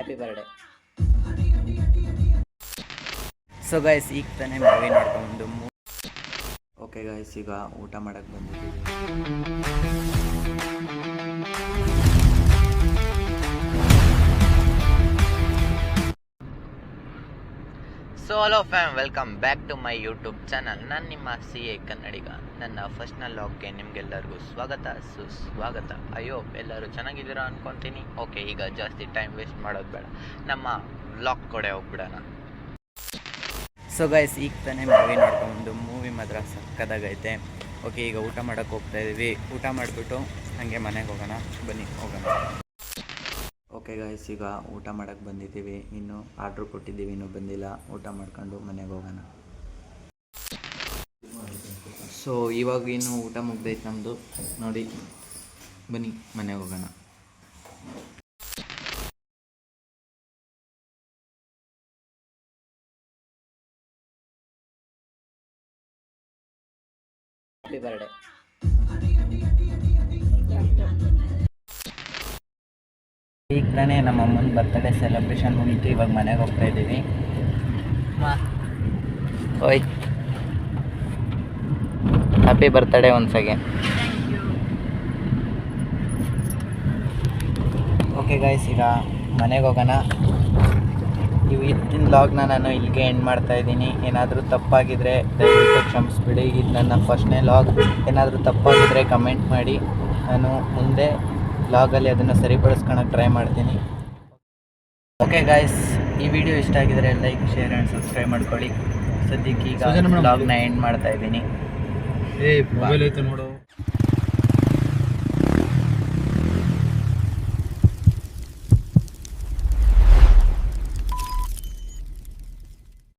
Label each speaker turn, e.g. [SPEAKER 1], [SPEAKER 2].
[SPEAKER 1] Happy birthday. So guys ಈಗ ತಾನೇ movie ನೋಡ್ಕೊಂಡು ಓಕೆ ಗೈಸ್ ಈಗ ಊಟ ಮಾಡಕ್ಕೆ ಬಂದಿದ್ದೀವಿ. So hello fam, welcome back to my YouTube channel. ನಾನು ನಿಮ್ಮ CA ಕನ್ನಡಿಗ. ನನ್ನ ಫಸ್ಟ್ನ ಲಾಗ್ಗೆ ನಿಮಗೆಲ್ಲರಿಗೂ ಸುಸ್ವಾಗತ. ಅಯ್ಯೋ ಎಲ್ಲರೂ ಚೆನ್ನಾಗಿದ್ದೀರಾ ಅನ್ಕೊತೀನಿ. ಓಕೆ, ಈಗ ಜಾಸ್ತಿ ಟೈಮ್ ವೇಸ್ಟ್ ಮಾಡೋದು ಬೇಡ, ನಮ್ಮ ವ್ಲಾಗ್ ಕಡೆ ಹೋಗ್ಬಿಡೋಣ. ಸೊ ಗೈಸ್ ಈಗ ತಾನೇ ಮೂವಿ ನೋಡ್ಕೊಂಡು ಮೂವಿ ಮಾತ್ರ ಸಕ್ಕದಾಗೈತೆ. ಓಕೆ, ಈಗ ಊಟ ಮಾಡೋಕ್ಕೆ ಹೋಗ್ತಾಯಿದ್ದೀವಿ. ಊಟ ಮಾಡಿಬಿಟ್ಟು ಹಾಗೆ ಮನೆಗೆ ಹೋಗೋಣ, ಬನ್ನಿ ಹೋಗೋಣ. ಓಕೆ ಗೈಸ್ ಈಗ ಊಟ ಮಾಡೋಕ್ಕೆ ಬಂದಿದ್ದೀವಿ. ಇನ್ನು ಆರ್ಡ್ರ್ ಕೊಟ್ಟಿದ್ದೀವಿ, ಇನ್ನೂ ಬಂದಿಲ್ಲ. ಊಟ ಮಾಡ್ಕೊಂಡು ಮನೆಗೆ ಹೋಗೋಣ. ಸೊ ಇವಾಗ ಇನ್ನು ಊಟ ಮುಗ್ದೈತೆ ನಮ್ಮದು, ನೋಡಿ ಬನ್ನಿ ಮನೆಗೆ ಹೋಗೋಣ. Happy birthday. ಈಗ ತಾನೇ ನಮ್ಮ ಅಮ್ಮನ ಬರ್ತ್ಡೇ ಸೆಲೆಬ್ರೇಷನ್ ಮುಗೀತು. ಇವಾಗ ಮನೆಗೆ ಹೋಗ್ತಾ ಇದ್ದೀವಿ. ಓಯ್ happy birthday once again. Okay guys ಈಗ ಮನೆಗೆ ಹೋಗೋಣ. ಇವತ್ತಿನ ವ್ಲಾಗ್ನ ನಾನು ಇಲ್ಲಿಗೆ ಎಂಡ್ ಮಾಡ್ತಾ ಇದ್ದೀನಿ. ಏನಾದರೂ ತಪ್ಪಾಗಿದ್ದರೆ ದಯವಿಟ್ಟು ಕ್ಷಮಿಸ್ಬಿಡಿ. ಇದು ನನ್ನ ಫಸ್ಟ್ನೇ ವ್ಲಾಗ್. ಏನಾದರೂ ತಪ್ಪಾಗಿದ್ದರೆ ಕಮೆಂಟ್ ಮಾಡಿ, ನಾನು ಮುಂದೆ ವ್ಲಾಗಲ್ಲಿ ಅದನ್ನು ಸರಿಪಡಿಸ್ಕೊಳಕ್ಕೆ ಟ್ರೈ ಮಾಡ್ತೀನಿ. ಓಕೆ ಗಾಯ್ಸ್, ಈ ವಿಡಿಯೋ ಇಷ್ಟ ಆಗಿದರೆ ಲೈಕ್, ಶೇರ್ ಆ್ಯಂಡ್ ಸಬ್ಸ್ಕ್ರೈಬ್ ಮಾಡ್ಕೊಳ್ಳಿ. ಸದ್ಯಕ್ಕೆ ಈಗ ವ್ಲಾಗ್ನ ಎಂಡ್ ಮಾಡ್ತಾ ಇದ್ದೀನಿ.
[SPEAKER 2] ಮೊಬೈಲ್ ಐತೆ ನೋಡು.